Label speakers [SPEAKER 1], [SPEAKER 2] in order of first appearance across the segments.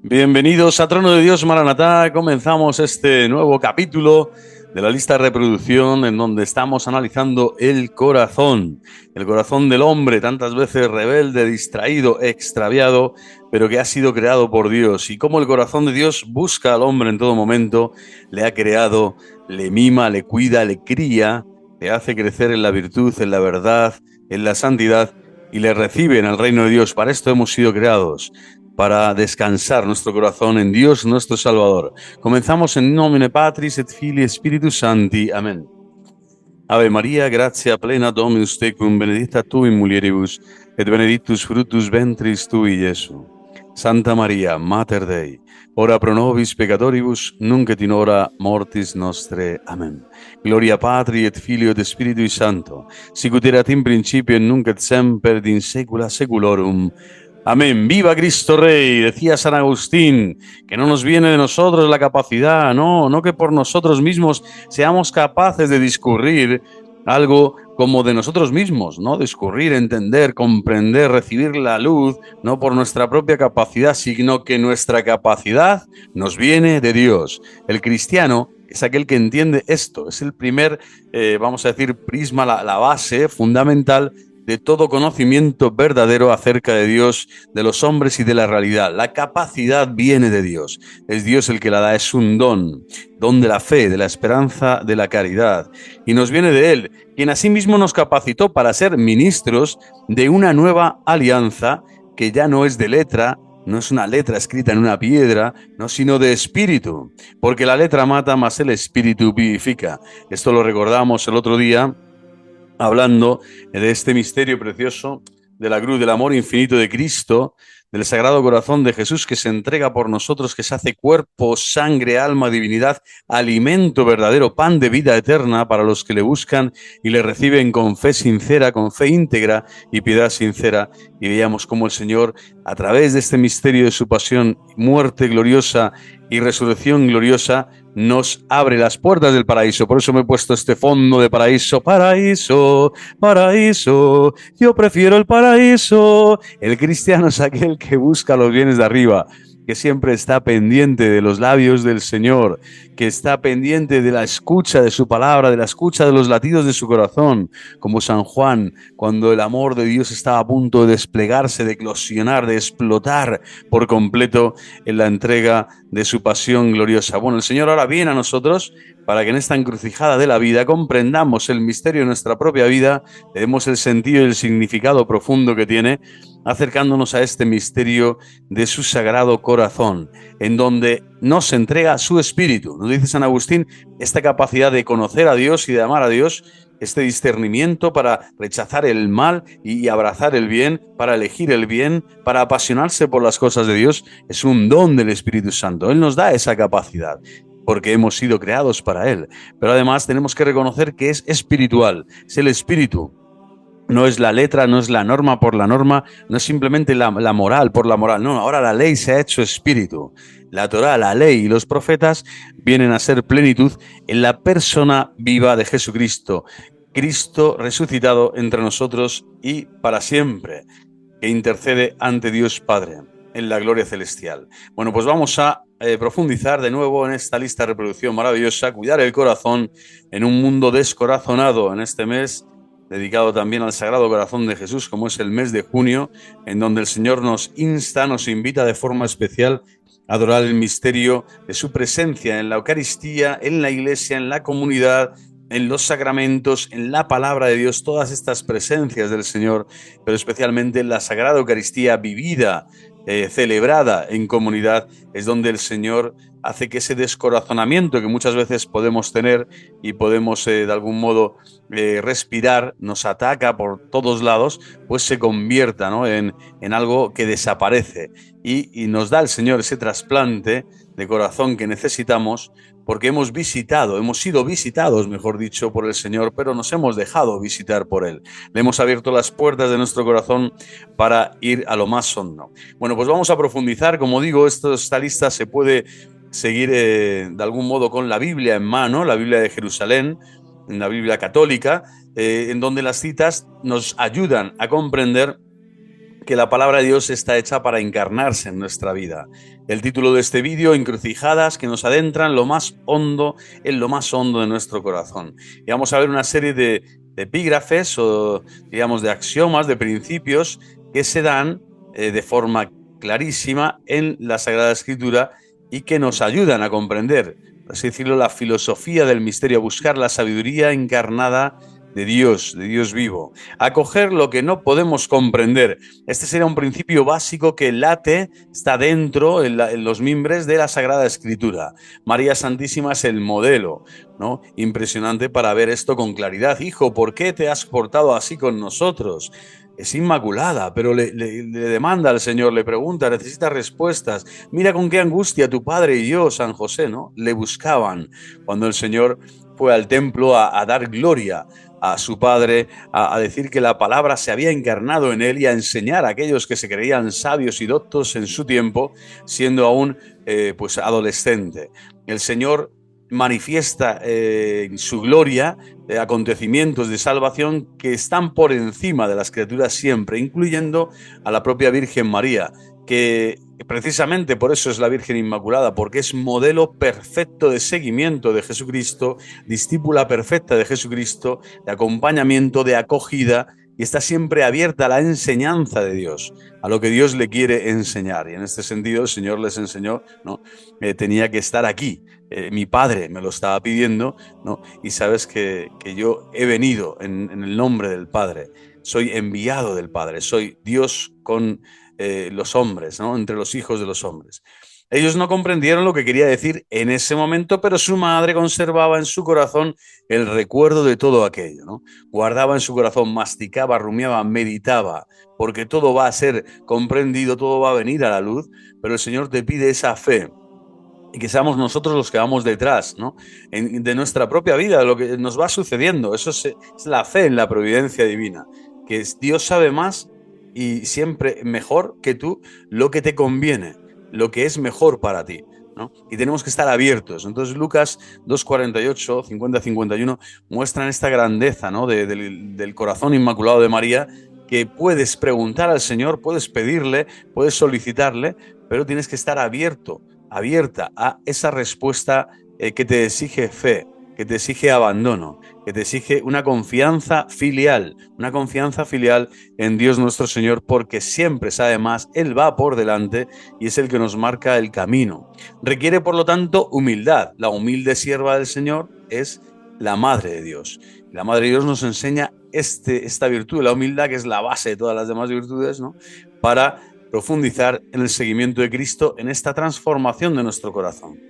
[SPEAKER 1] Bienvenidos a Trono de Dios Maranatá. Comenzamos este nuevo capítulo de la lista de reproducción en donde estamos analizando el corazón del hombre, tantas veces rebelde, distraído, extraviado, pero que ha sido creado por Dios, y cómo el corazón de Dios busca al hombre en todo momento, le ha creado, le mima, le cuida, le cría, le hace crecer en la virtud, en la verdad, en la santidad, y le recibe en el reino de Dios. Para esto hemos sido creados, para descansar nuestro corazón en Dios nuestro Salvador. Comenzamos en nomine Patris et Filii Spiritus Sancti. Amén. Ave Maria, gratia plena Dominus tecum, benedicta tu in mulieribus, et benedictus fructus ventris tui, Iesu. Santa Maria, Mater Dei, ora pro nobis peccatoribus, nunc et in hora mortis nostre. Amén. Gloria Patri et Filio et Spiritui Sancto, sicut erat in principio et nunc et semper et in saecula saeculorum. Amén. ¡Viva Cristo Rey! Decía San Agustín, que no nos viene de nosotros la capacidad, no que por nosotros mismos seamos capaces de discurrir algo como de nosotros mismos, ¿no? Discurrir, entender, comprender, recibir la luz, no por nuestra propia capacidad, sino que nuestra capacidad nos viene de Dios. El cristiano es aquel que entiende esto, es el primer, vamos a decir, prisma, la base fundamental de todo conocimiento verdadero acerca de Dios, de los hombres y de la realidad. La capacidad viene de Dios. Es Dios el que la da, es un don de la fe, de la esperanza, de la caridad. Y nos viene de Él, quien asimismo nos capacitó para ser ministros de una nueva alianza que ya no es de letra, no es una letra escrita en una piedra, no, sino de espíritu. Porque la letra mata, mas el espíritu vivifica. Esto lo recordamos el otro día, hablando de este misterio precioso de la cruz, del amor infinito de Cristo, del Sagrado Corazón de Jesús que se entrega por nosotros, que se hace cuerpo, sangre, alma, divinidad, alimento verdadero, pan de vida eterna para los que le buscan y le reciben con fe sincera, con fe íntegra y piedad sincera. Y veíamos cómo el Señor, a través de este misterio de su pasión, muerte gloriosa y resurrección gloriosa, nos abre las puertas del paraíso. Por eso me he puesto este fondo de paraíso. Paraíso, paraíso, yo prefiero el paraíso. El cristiano es aquel que busca los bienes de arriba, que siempre está pendiente de los labios del Señor, que está pendiente de la escucha de su palabra, de la escucha de los latidos de su corazón, como San Juan, cuando el amor de Dios estaba a punto de desplegarse, de eclosionar, de explotar por completo en la entrega de su pasión gloriosa. Bueno, el Señor ahora viene a nosotros para que en esta encrucijada de la vida comprendamos el misterio de nuestra propia vida, le demos el sentido y el significado profundo que tiene, acercándonos a este misterio de su sagrado corazón, en donde nos entrega su espíritu. Nos dice San Agustín, esta capacidad de conocer a Dios y de amar a Dios, este discernimiento para rechazar el mal y abrazar el bien, para elegir el bien, para apasionarse por las cosas de Dios, es un don del Espíritu Santo. Él nos da esa capacidad, porque hemos sido creados para Él. Pero además tenemos que reconocer que es espiritual, es el espíritu. No es la letra, no es la norma por la norma, no es simplemente la moral por la moral. No, ahora la ley se ha hecho espíritu. La Torá, la ley y los profetas vienen a ser plenitud en la persona viva de Jesucristo. Cristo resucitado entre nosotros y para siempre, que intercede ante Dios Padre en la gloria celestial. Bueno, pues vamos a profundizar de nuevo en esta lista de reproducción maravillosa, cuidar el corazón en un mundo descorazonado en este mes, dedicado también al Sagrado Corazón de Jesús, como es el mes de junio, en donde el Señor nos insta, nos invita de forma especial a adorar el misterio de su presencia en la Eucaristía, en la Iglesia, en la comunidad, en los sacramentos, en la palabra de Dios, todas estas presencias del Señor, pero especialmente en la Sagrada Eucaristía vivida, celebrada en comunidad, es donde el Señor hace que ese descorazonamiento que muchas veces podemos tener y podemos de algún modo respirar, nos ataca por todos lados, pues se convierta, ¿no?, en algo que desaparece y nos da el Señor ese trasplante de corazón que necesitamos, porque hemos sido visitados, mejor dicho, por el Señor, pero nos hemos dejado visitar por Él. Le hemos abierto las puertas de nuestro corazón para ir a lo más hondo. Bueno, pues vamos a profundizar. Como digo, esta lista se puede seguir de algún modo con la Biblia en mano, la Biblia de Jerusalén, la Biblia católica, en donde las citas nos ayudan a comprender que la palabra de Dios está hecha para encarnarse en nuestra vida. El título de este vídeo, Encrucijadas que nos adentran en lo más hondo de nuestro corazón. Y vamos a ver una serie de epígrafes o, digamos, de axiomas, de principios que se dan de forma clarísima en la Sagrada Escritura y que nos ayudan a comprender, por así decirlo, la filosofía del misterio, a buscar la sabiduría encarnada de Dios vivo, a coger lo que no podemos comprender. Este sería un principio básico que late, está dentro en los mimbres de la Sagrada Escritura. María Santísima es el modelo, ¿no? Impresionante para ver esto con claridad. Hijo, ¿por qué te has portado así con nosotros? Es inmaculada, pero le demanda al Señor, le pregunta, necesita respuestas. Mira con qué angustia tu padre y yo, San José, ¿no? Le buscaban cuando el Señor fue al templo a dar gloria a su padre, a decir que la palabra se había encarnado en él y a enseñar a aquellos que se creían sabios y doctos en su tiempo, siendo aún pues adolescente. El Señor manifiesta su gloria acontecimientos de salvación que están por encima de las criaturas siempre, incluyendo a la propia Virgen María, que precisamente por eso es la Virgen Inmaculada, porque es modelo perfecto de seguimiento de Jesucristo, discípula perfecta de Jesucristo, de acompañamiento, de acogida, y está siempre abierta a la enseñanza de Dios, a lo que Dios le quiere enseñar. Y en este sentido el Señor les enseñó, ¿no? Tenía que estar aquí. Mi padre me lo estaba pidiendo, ¿no? Y sabes que yo he venido en el nombre del Padre, soy enviado del Padre, soy Dios con los hombres, ¿no? Entre los hijos de los hombres. Ellos no comprendieron lo que quería decir en ese momento, pero su madre conservaba en su corazón el recuerdo de todo aquello, ¿no? Guardaba en su corazón, masticaba, rumiaba, meditaba, porque todo va a ser comprendido, todo va a venir a la luz, pero el Señor te pide esa fe y que seamos nosotros los que vamos detrás, ¿no? De nuestra propia vida, de lo que nos va sucediendo. Eso es la fe en la providencia divina, que Dios sabe más y siempre mejor que tú lo que te conviene, lo que es mejor para ti, ¿no? Y tenemos que estar abiertos. Entonces Lucas 2:48, 50-51 muestran esta grandeza, ¿no? del corazón inmaculado de María, que puedes preguntar al Señor, puedes pedirle, puedes solicitarle, pero tienes que estar abierta a esa respuesta que te exige fe, que te exige abandono, que te exige una confianza filial en Dios nuestro Señor, porque siempre sabe más, Él va por delante y es el que nos marca el camino. Requiere, por lo tanto, humildad. La humilde sierva del Señor es la Madre de Dios. La Madre de Dios nos enseña esta virtud, la humildad, que es la base de todas las demás virtudes, ¿no? Para profundizar en el seguimiento de Cristo, en esta transformación de nuestro corazón.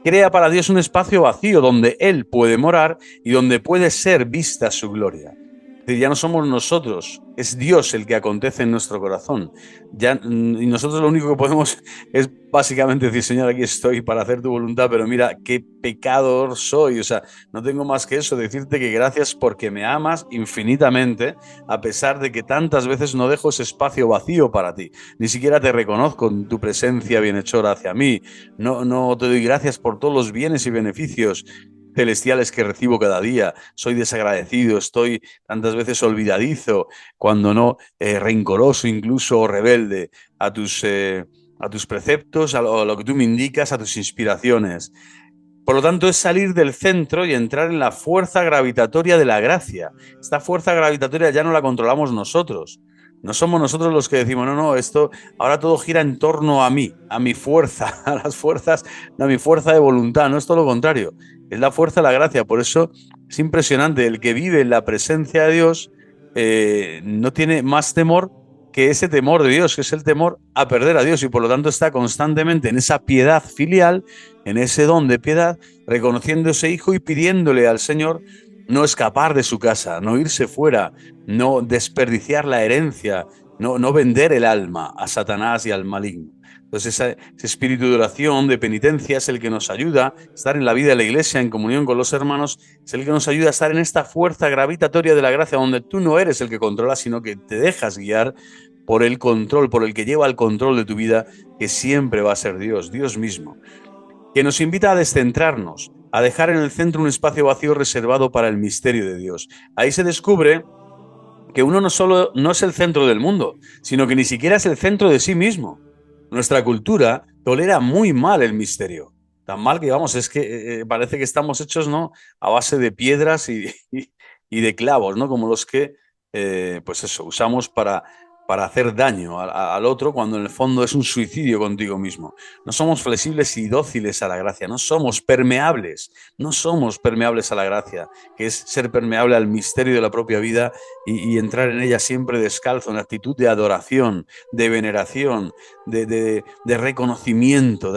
[SPEAKER 1] Crea para Dios un espacio vacío donde Él puede morar y donde puede ser vista su gloria. Es decir, ya no somos nosotros, es Dios el que acontece en nuestro corazón. Y nosotros lo único que podemos es básicamente decir, Señor, aquí estoy para hacer tu voluntad, pero mira qué pecador soy. O sea, no tengo más que eso, decirte que gracias porque me amas infinitamente, a pesar de que tantas veces no dejo ese espacio vacío para ti. Ni siquiera te reconozco en tu presencia bienhechora hacia mí. No te doy gracias por todos los bienes y beneficios celestiales que recibo cada día. Soy desagradecido, estoy tantas veces olvidadizo, cuando no rencoroso incluso o rebelde a tus preceptos, a lo que tú me indicas, a tus inspiraciones. Por lo tanto, es salir del centro y entrar en la fuerza gravitatoria de la gracia. Esta fuerza gravitatoria ya no la controlamos nosotros. No somos nosotros los que decimos, no, esto ahora todo gira en torno a mí, a mi fuerza, a mi fuerza de voluntad. No es todo lo contrario, es la fuerza de la gracia. Por eso es impresionante, el que vive en la presencia de Dios no tiene más temor que ese temor de Dios, que es el temor a perder a Dios, y por lo tanto está constantemente en esa piedad filial, en ese don de piedad, reconociéndose hijo y pidiéndole al Señor no escapar de su casa, no irse fuera, no desperdiciar la herencia, no vender el alma a Satanás y al maligno. Entonces ese espíritu de oración, de penitencia, es el que nos ayuda a estar en la vida de la iglesia, en comunión con los hermanos, es el que nos ayuda a estar en esta fuerza gravitatoria de la gracia, donde tú no eres el que controla, sino que te dejas guiar por el control, por el que lleva el control de tu vida, que siempre va a ser Dios, Dios mismo, que nos invita a descentrarnos, a dejar en el centro un espacio vacío reservado para el misterio de Dios. Ahí se descubre que uno no es el centro del mundo, sino que ni siquiera es el centro de sí mismo. Nuestra cultura tolera muy mal el misterio. Tan mal que, vamos, es que parece que estamos hechos, ¿no?, a base de piedras y de clavos, ¿no? Como los que, pues eso, usamos para hacer daño al otro, cuando en el fondo es un suicidio contigo mismo. No somos flexibles y dóciles a la gracia, no somos permeables a la gracia, que es ser permeable al misterio de la propia vida y entrar en ella siempre descalzo, en actitud de adoración, de veneración, de reconocimiento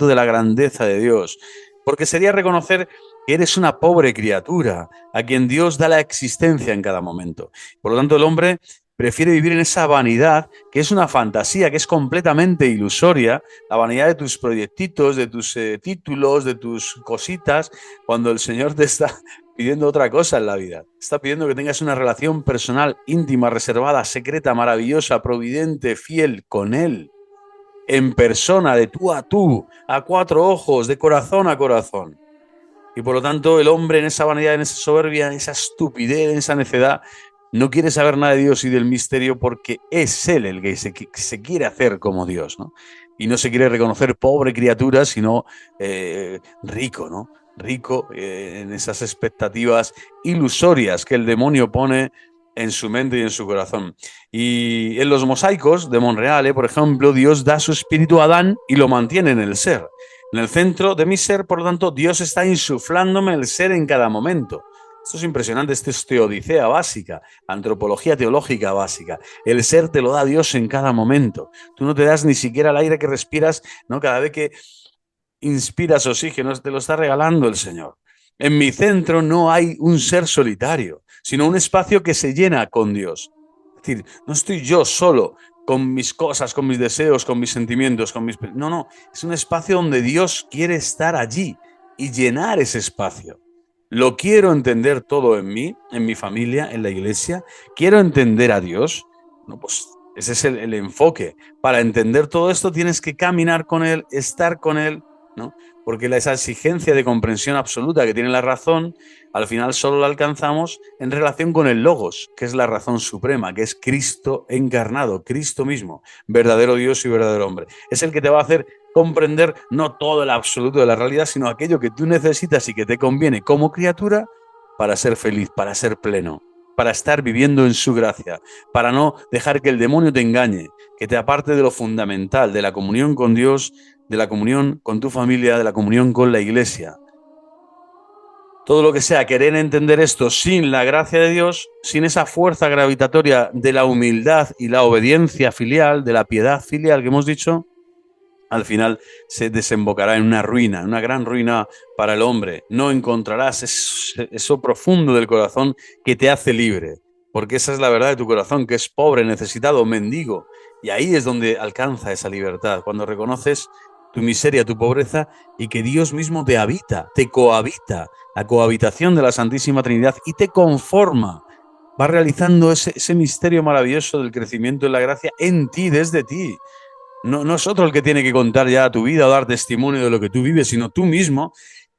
[SPEAKER 1] de la grandeza de Dios. Porque sería reconocer que eres una pobre criatura a quien Dios da la existencia en cada momento. Por lo tanto, el hombre prefiere vivir en esa vanidad que es una fantasía, que es completamente ilusoria, la vanidad de tus proyectitos, de tus títulos, de tus cositas, cuando el Señor te está pidiendo otra cosa en la vida. Está pidiendo que tengas una relación personal, íntima, reservada, secreta, maravillosa, providente, fiel con Él, en persona, de tú, a cuatro ojos, de corazón a corazón. Y por lo tanto, el hombre en esa vanidad, en esa soberbia, en esa estupidez, en esa necedad, no quiere saber nada de Dios y del misterio, porque es Él el que se quiere hacer como Dios, ¿no? Y no se quiere reconocer pobre criatura, sino rico, ¿no? Rico en esas expectativas ilusorias que el demonio pone en su mente y en su corazón. Y en los mosaicos de Monreale, por ejemplo, Dios da su espíritu a Adán y lo mantiene en el ser. En el centro de mi ser, por lo tanto, Dios está insuflándome el ser en cada momento. Esto es impresionante, esto es teodicea básica, antropología teológica básica. El ser te lo da Dios en cada momento. Tú no te das ni siquiera el aire que respiras, ¿no? Cada vez que inspiras oxígeno, te lo está regalando el Señor. En mi centro no hay un ser solitario, sino un espacio que se llena con Dios. Es decir, no estoy yo solo con mis cosas, con mis deseos, con mis sentimientos, con mis... No, es un espacio donde Dios quiere estar allí y llenar ese espacio. Lo quiero entender todo en mí, en mi familia, en la iglesia. Quiero entender a Dios. No, pues ese es el enfoque. Para entender todo esto tienes que caminar con Él, estar con Él, ¿no? Porque esa exigencia de comprensión absoluta que tiene la razón, al final solo la alcanzamos en relación con el Logos, que es la razón suprema, que es Cristo encarnado, Cristo mismo, verdadero Dios y verdadero hombre. Es el que te va a hacer comprender no todo el absoluto de la realidad, sino aquello que tú necesitas y que te conviene como criatura para ser feliz, para ser pleno, para estar viviendo en su gracia, para no dejar que el demonio te engañe, que te aparte de lo fundamental, de la comunión con Dios, de la comunión con tu familia, de la comunión con la iglesia. Todo lo que sea querer entender esto sin la gracia de Dios, sin esa fuerza gravitatoria de la humildad y la obediencia filial, de la piedad filial que hemos dicho, al final se desembocará en una ruina, en una gran ruina para el hombre. No encontrarás eso profundo del corazón que te hace libre, porque esa es la verdad de tu corazón, que es pobre, necesitado, mendigo. Y ahí es donde alcanza esa libertad, cuando reconoces tu miseria, tu pobreza, y que Dios mismo te habita, te cohabita, la cohabitación de la Santísima Trinidad, y te conforma. Va realizando ese misterio maravilloso del crecimiento en la gracia en ti, desde ti. No es otro el que tiene que contar ya tu vida o dar testimonio de lo que tú vives, sino tú mismo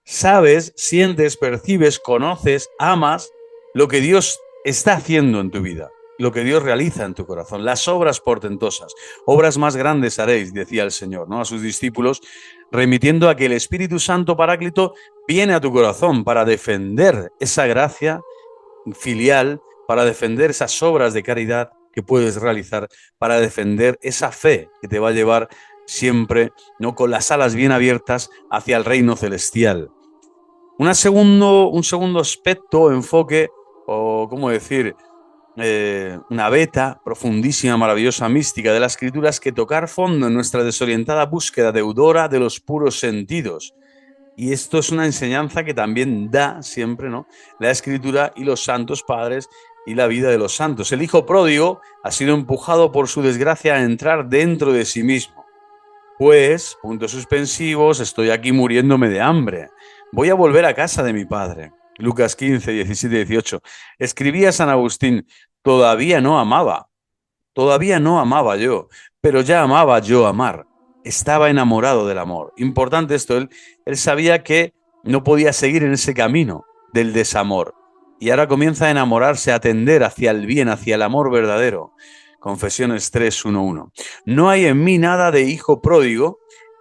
[SPEAKER 1] sabes, sientes, percibes, conoces, amas lo que Dios está haciendo en tu vida, lo que Dios realiza en tu corazón, las obras portentosas. Obras más grandes haréis, decía el Señor, ¿no?, a sus discípulos, remitiendo a que el Espíritu Santo Paráclito viene a tu corazón para defender esa gracia filial, para defender esas obras de caridad que puedes realizar, para defender esa fe que te va a llevar siempre, ¿no?, con las alas bien abiertas hacia el reino celestial. Un segundo aspecto, enfoque, o cómo decir, una beta profundísima, maravillosa, mística de la Escritura, es que tocar fondo en nuestra desorientada búsqueda deudora de los puros sentidos. Y esto es una enseñanza que también da siempre, ¿no?, la Escritura y los santos padres y la vida de los santos. El hijo pródigo ha sido empujado por su desgracia a entrar dentro de sí mismo. Pues, puntos suspensivos, estoy aquí muriéndome de hambre. Voy a volver a casa de mi padre. Lucas 15, 17, 18. Escribía San Agustín, todavía no amaba yo, pero ya amaba yo amar. Estaba enamorado del amor. Importante esto, él sabía que no podía seguir en ese camino del desamor. y ahora comienza a enamorarse, a tender hacia el bien, hacia el amor verdadero. Confesiones 3:1:1. No hay en mí nada de hijo pródigo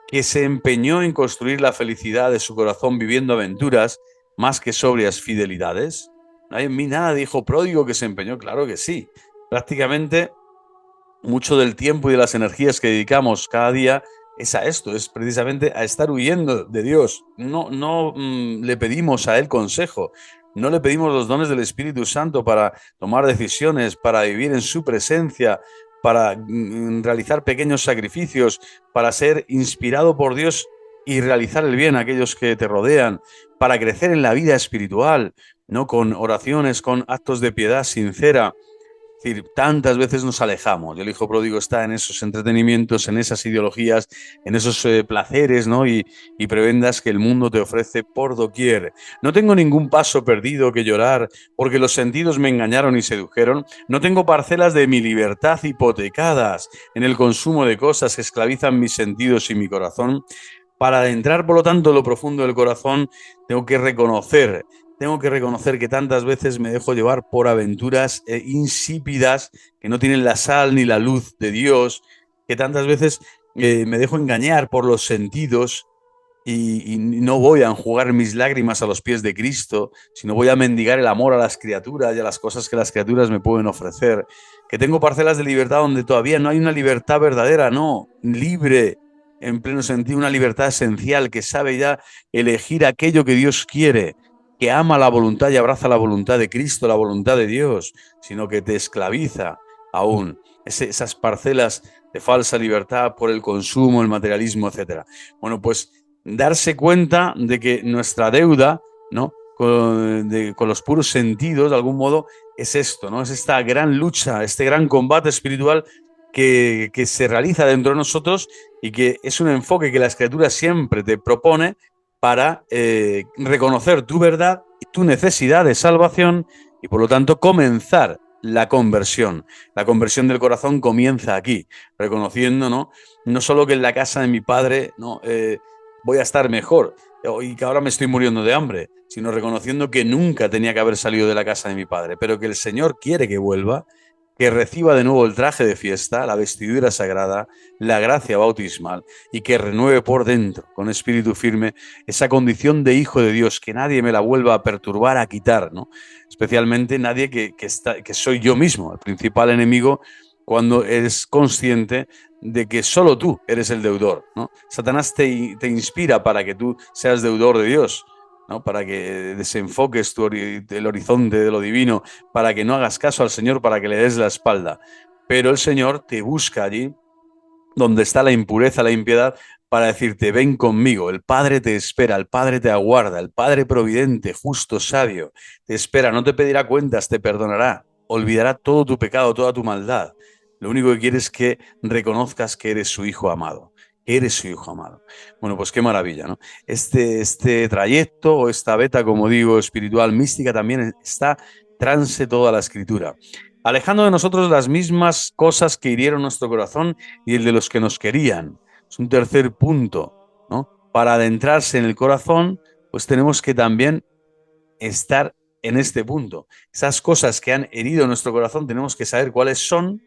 [SPEAKER 1] que se empeñó en construir la felicidad de su corazón viviendo aventuras más que sobrias fidelidades. No hay en mí nada de hijo pródigo que se empeñó, claro que sí. Prácticamente mucho del tiempo y de las energías que dedicamos cada día es a esto, es precisamente a estar huyendo de Dios. No le pedimos a Él consejo, no le pedimos los dones del Espíritu Santo para tomar decisiones, para vivir en su presencia, para realizar pequeños sacrificios, para ser inspirado por Dios y realizar el bien a aquellos que te rodean, para crecer en la vida espiritual, ¿no? Con oraciones, con actos de piedad sincera. Es decir, tantas veces nos alejamos. El hijo pródigo está en esos entretenimientos, en esas ideologías, en esos placeres, ¿no? Y prebendas que el mundo te ofrece por doquier. No tengo ningún paso perdido que llorar porque los sentidos me engañaron y sedujeron. No tengo parcelas de mi libertad hipotecadas en el consumo de cosas que esclavizan mis sentidos y mi corazón. Para adentrar, por lo tanto, en lo profundo del corazón, tengo que reconocer que tantas veces me dejo llevar por aventuras insípidas que no tienen la sal ni la luz de Dios, que tantas veces me dejo engañar por los sentidos y no voy a enjugar mis lágrimas a los pies de Cristo, sino voy a mendigar el amor a las criaturas y a las cosas que las criaturas me pueden ofrecer. Que tengo parcelas de libertad donde todavía no hay una libertad verdadera, no, libre en pleno sentido, una libertad esencial que sabe ya elegir aquello que Dios quiere, que ama la voluntad y abraza la voluntad de Cristo, la voluntad de Dios, sino que te esclaviza aún esas parcelas de falsa libertad por el consumo, el materialismo, etcétera. Bueno, pues darse cuenta de que nuestra deuda, ¿no? Con los puros sentidos, de algún modo, es esto, ¿no? Es esta gran lucha, este gran combate espiritual que se realiza dentro de nosotros y que es un enfoque que la Escritura siempre te propone para reconocer tu verdad y tu necesidad de salvación y por lo tanto comenzar la conversión. La conversión del corazón comienza aquí, reconociendo, no solo que en la casa de mi padre voy a estar mejor y que ahora me estoy muriendo de hambre, sino reconociendo que nunca tenía que haber salido de la casa de mi padre, pero que el Señor quiere que vuelva, que reciba de nuevo el traje de fiesta, la vestidura sagrada, la gracia bautismal y que renueve por dentro, con espíritu firme, esa condición de hijo de Dios, que nadie me la vuelva a perturbar, a quitar, ¿no? Especialmente nadie que soy yo mismo, el principal enemigo, cuando eres consciente de que solo tú eres el deudor, ¿no? Satanás te inspira para que tú seas deudor de Dios, ¿no? Para que desenfoques el horizonte de lo divino, para que no hagas caso al Señor, para que le des la espalda. Pero el Señor te busca allí donde está la impureza, la impiedad, para decirte, ven conmigo, el Padre te espera, el Padre te aguarda, el Padre providente, justo, sabio, te espera, no te pedirá cuentas, te perdonará, olvidará todo tu pecado, toda tu maldad. Lo único que quiere es que reconozcas que eres su hijo amado. Eres su hijo amado. Bueno, pues qué maravilla, ¿no? Este trayecto o esta beta, como digo, espiritual, mística, también está transe toda la escritura, alejando de nosotros las mismas cosas que hirieron nuestro corazón y el de los que nos querían. Es un tercer punto, ¿no? Para adentrarse en el corazón, pues tenemos que también estar en este punto. Esas cosas que han herido nuestro corazón, tenemos que saber cuáles son,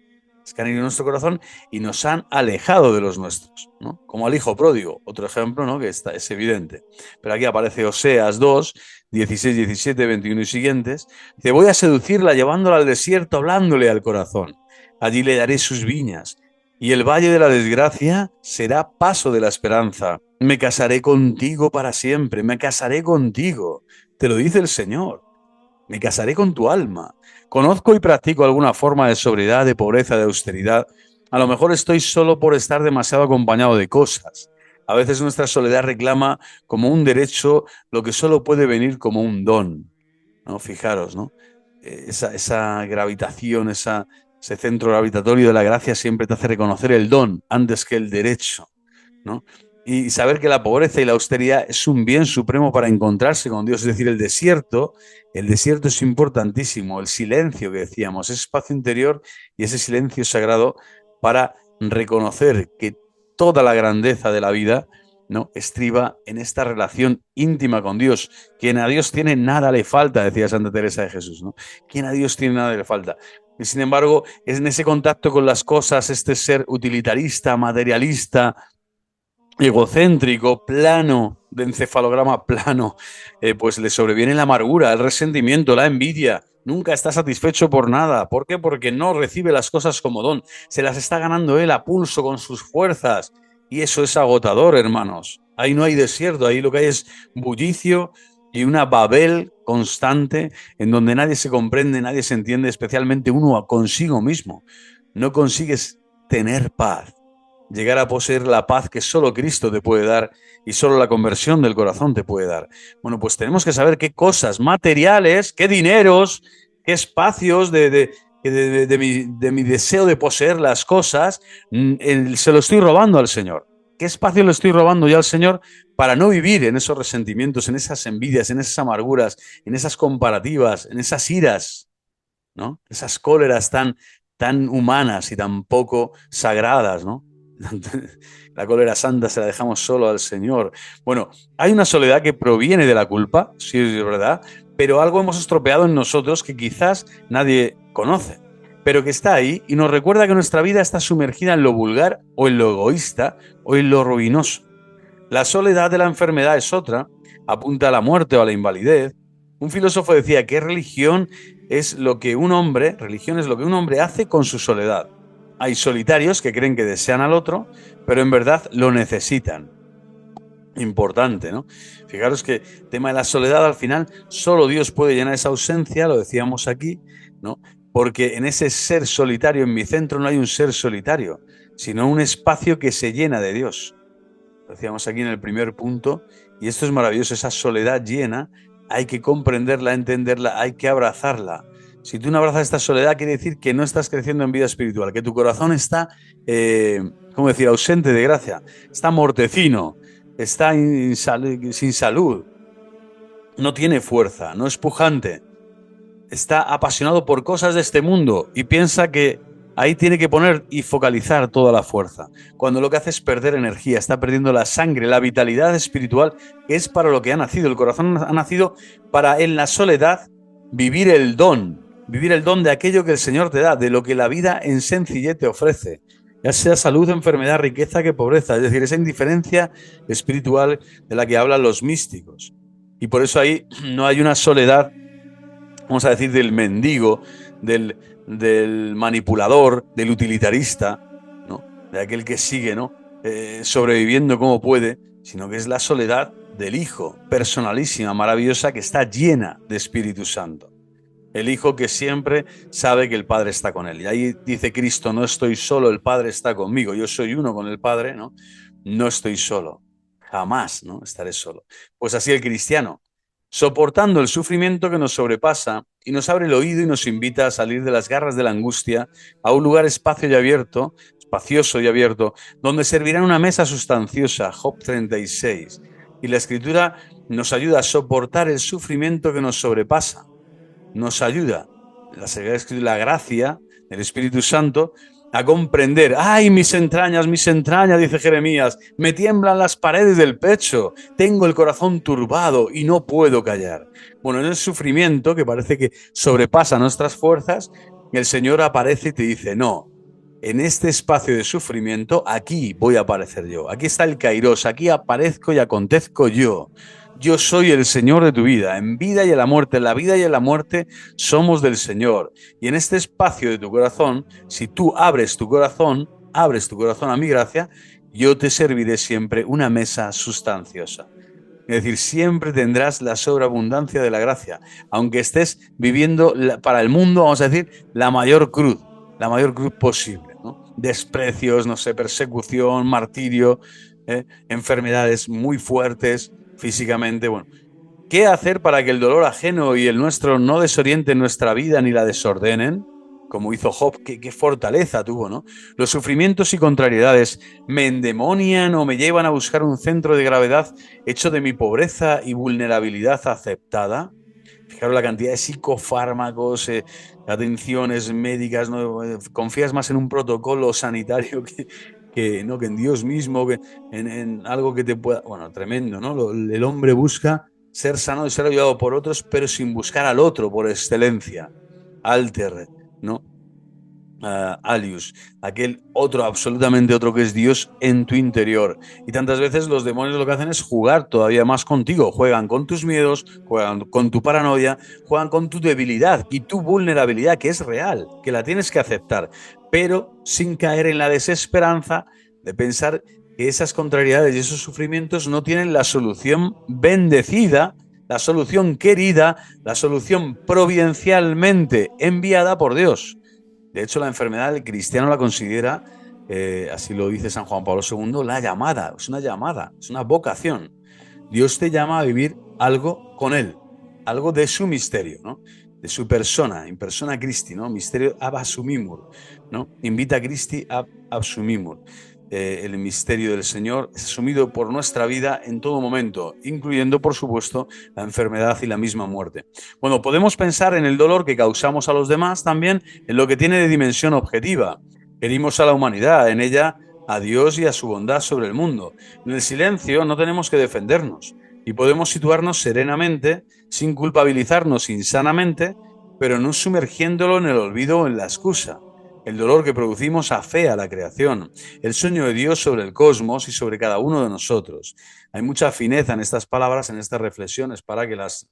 [SPEAKER 1] que han herido nuestro corazón y nos han alejado de los nuestros, ¿no? Como al hijo pródigo, otro ejemplo, ¿no? Que es evidente. Pero aquí aparece Oseas 2, 16, 17, 21 y siguientes. Dice, voy a seducirla llevándola al desierto, hablándole al corazón. Allí le daré sus viñas y el valle de la desgracia será paso de la esperanza. Me casaré contigo para siempre, me casaré contigo. Te lo dice el Señor. Me casaré con tu alma. Conozco y practico alguna forma de sobriedad, de pobreza, de austeridad. A lo mejor estoy solo por estar demasiado acompañado de cosas. A veces nuestra soledad reclama como un derecho lo que solo puede venir como un don, ¿no? Fijaros, ¿no? Esa gravitación, ese centro gravitatorio de la gracia siempre te hace reconocer el don antes que el derecho, ¿no? Y saber que la pobreza y la austeridad es un bien supremo para encontrarse con Dios. Es decir, el desierto es importantísimo. El silencio que decíamos, ese espacio interior y ese silencio sagrado para reconocer que toda la grandeza de la vida ¿no? Estriba en esta relación íntima con Dios. Quien a Dios tiene, nada le falta, decía Santa Teresa de Jesús, ¿no? Quien a Dios tiene, nada le falta. Y sin embargo, es en ese contacto con las cosas, este ser utilitarista, materialista, egocéntrico, plano, de encefalograma plano, pues le sobreviene la amargura, el resentimiento, la envidia. Nunca está satisfecho por nada. ¿Por qué? Porque no recibe las cosas como don. Se las está ganando él a pulso con sus fuerzas. Y eso es agotador, hermanos. Ahí no hay desierto, ahí lo que hay es bullicio y una Babel constante en donde nadie se comprende, nadie se entiende, especialmente uno consigo mismo. No consigues tener paz, llegar a poseer la paz que solo Cristo te puede dar y solo la conversión del corazón te puede dar. Bueno, pues tenemos que saber qué cosas materiales, qué dineros, qué espacios de mi deseo de poseer las cosas, se lo estoy robando al Señor. ¿Qué espacio le estoy robando ya al Señor para no vivir en esos resentimientos, en esas envidias, en esas amarguras, en esas comparativas, en esas iras, ¿no? Esas cóleras tan humanas y tan poco sagradas, ¿no? La cólera santa se la dejamos solo al Señor. Bueno, hay una soledad que proviene de la culpa, sí es verdad, pero algo hemos estropeado en nosotros que quizás nadie conoce, pero que está ahí y nos recuerda que nuestra vida está sumergida en lo vulgar o en lo egoísta o en lo ruinoso. La soledad de la enfermedad es otra, apunta a la muerte o a la invalidez. Un filósofo decía que religión es lo que un hombre, religión es lo que un hombre hace con su soledad. Hay solitarios que creen que desean al otro, pero en verdad lo necesitan. Importante, ¿no? Fijaros que el tema de la soledad, al final, solo Dios puede llenar esa ausencia, lo decíamos aquí, ¿no? Porque en ese ser solitario, en mi centro, no hay un ser solitario, sino un espacio que se llena de Dios. Lo decíamos aquí en el primer punto, y esto es maravilloso, esa soledad llena, hay que comprenderla, entenderla, hay que abrazarla. Si tú no abrazas esta soledad, quiere decir que no estás creciendo en vida espiritual, que tu corazón está, ¿cómo decir?, ausente de gracia, está mortecino, está sin salud, no tiene fuerza, no es pujante, está apasionado por cosas de este mundo y piensa que ahí tiene que poner y focalizar toda la fuerza, cuando lo que hace es perder energía, está perdiendo la sangre, la vitalidad espiritual, que es para lo que ha nacido. El corazón ha nacido para, en la soledad, vivir el don de aquello que el Señor te da, de lo que la vida en sencillez te ofrece, ya sea salud, enfermedad, riqueza que pobreza, es decir, esa indiferencia espiritual de la que hablan los místicos. Y por eso ahí no hay una soledad, vamos a decir, del mendigo, del manipulador, del utilitarista, ¿no? De aquel que sigue, ¿no? Sobreviviendo como puede, sino que es la soledad del Hijo, personalísima, maravillosa, que está llena de Espíritu Santo. El Hijo que siempre sabe que el Padre está con él. Y ahí dice Cristo, no estoy solo, el Padre está conmigo. Yo soy uno con el Padre, ¿no? No estoy solo. Jamás, ¿no? Estaré solo. Pues así el cristiano, soportando el sufrimiento que nos sobrepasa y nos abre el oído y nos invita a salir de las garras de la angustia a un lugar espacio y abierto, espacioso y abierto, donde servirá una mesa sustanciosa, Job 36. Y la Escritura nos ayuda a soportar el sufrimiento que nos sobrepasa. Nos ayuda la gracia del Espíritu Santo a comprender. ¡Ay, mis entrañas, dice Jeremías! Me tiemblan las paredes del pecho, tengo el corazón turbado y no puedo callar. Bueno, en el sufrimiento, que parece que sobrepasa nuestras fuerzas, el Señor aparece y te dice, no, en este espacio de sufrimiento, aquí voy a aparecer yo. Aquí está el Kairos, aquí aparezco y acontezco yo. Yo soy el Señor de tu vida, en vida y en la muerte. En la vida y en la muerte somos del Señor. Y en este espacio de tu corazón, si tú abres tu corazón a mi gracia, yo te serviré siempre una mesa sustanciosa. Es decir, siempre tendrás la sobreabundancia de la gracia, aunque estés viviendo para el mundo, vamos a decir, la mayor cruz posible, ¿no? Desprecios, no sé, persecución, martirio, enfermedades muy fuertes físicamente. Bueno, ¿qué hacer para que el dolor ajeno y el nuestro no desorienten nuestra vida ni la desordenen? Como hizo Job, qué fortaleza tuvo, ¿no? Los sufrimientos y contrariedades me endemonian o me llevan a buscar un centro de gravedad hecho de mi pobreza y vulnerabilidad aceptada. Fijaros la cantidad de psicofármacos, atenciones médicas, ¿no? Confías más en un protocolo sanitario ¿no? Que en Dios mismo, que en algo que te pueda... Bueno, tremendo, ¿no? El hombre busca ser sano y ser ayudado por otros, pero sin buscar al otro por excelencia. Alter, ¿no? Alius, aquel otro, absolutamente otro que es Dios en tu interior. Y tantas veces los demonios lo que hacen es jugar todavía más contigo. Juegan con tus miedos, juegan con tu paranoia, juegan con tu debilidad y tu vulnerabilidad, que es real, que la tienes que aceptar, pero sin caer en la desesperanza de pensar que esas contrariedades y esos sufrimientos no tienen la solución bendecida, la solución querida, la solución providencialmente enviada por Dios. De hecho, la enfermedad el cristiano la considera, así lo dice San Juan Pablo II, la llamada, es una vocación. Dios te llama a vivir algo con Él, algo de su misterio, ¿no? De su persona, in persona Christi, ¿no? Misterio ab assumimur, ¿no? Invita Christi ab assumimur. El misterio del Señor es asumido por nuestra vida en todo momento, incluyendo, por supuesto, la enfermedad y la misma muerte. Bueno, podemos pensar en el dolor que causamos a los demás también en lo que tiene de dimensión objetiva. Herimos a la humanidad, en ella a Dios y a su bondad sobre el mundo. En el silencio no tenemos que defendernos y podemos situarnos serenamente, sin culpabilizarnos insanamente, pero no sumergiéndolo en el olvido o en la excusa. El dolor que producimos afea a la creación, el sueño de Dios sobre el cosmos y sobre cada uno de nosotros. Hay mucha fineza en estas palabras, en estas reflexiones, para que las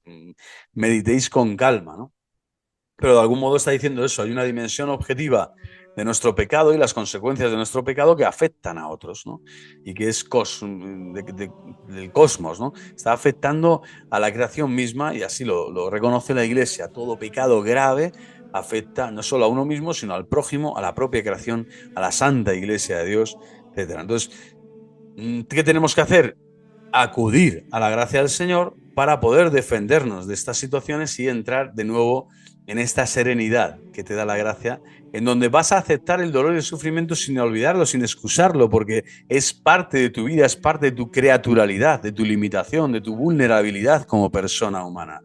[SPEAKER 1] meditéis con calma, ¿no? Pero de algún modo está diciendo eso, hay una dimensión objetiva de nuestro pecado y las consecuencias de nuestro pecado que afectan a otros, ¿no? Y que es del cosmos, ¿no? Está afectando a la creación misma y así lo reconoce la Iglesia. Todo pecado grave afecta no solo a uno mismo, sino al prójimo, a la propia creación, a la Santa Iglesia de Dios, etc. Entonces, ¿qué tenemos que hacer? Acudir a la gracia del Señor para poder defendernos de estas situaciones y entrar de nuevo en esta serenidad que te da la gracia, en donde vas a aceptar el dolor y el sufrimiento sin olvidarlo, sin excusarlo, porque es parte de tu vida, es parte de tu creaturalidad, de tu limitación, de tu vulnerabilidad como persona humana.